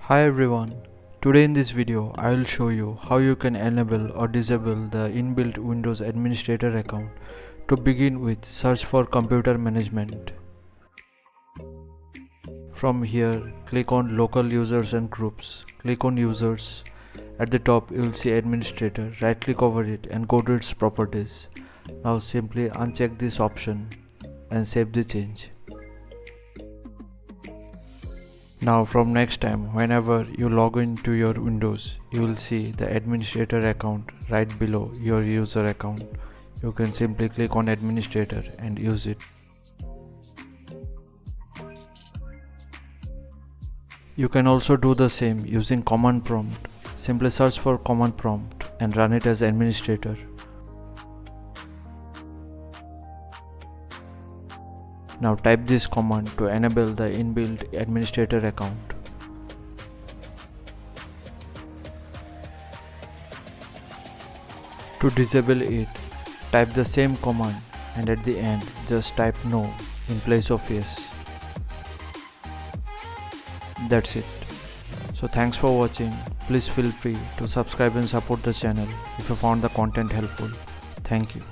Hi everyone, today in this video I will show you how you can enable or disable the inbuilt Windows administrator account. To begin with, search for computer management. From here, click on local users and groups. Click on users. At the top you will see administrator. Right click over it and go to its properties. Now simply uncheck this option and save the change. Now from next time, whenever you log into your Windows, you will see the administrator account right below your user account. You can simply click on administrator and use it. You can also do the same using command prompt. Simply search for command prompt and run it as administrator. Now type this command to enable the inbuilt administrator account. To disable it, type the same command and at the end just type no in place of yes. That's it. So thanks for watching. Please feel free to subscribe and support the channel if you found the content helpful. Thank you.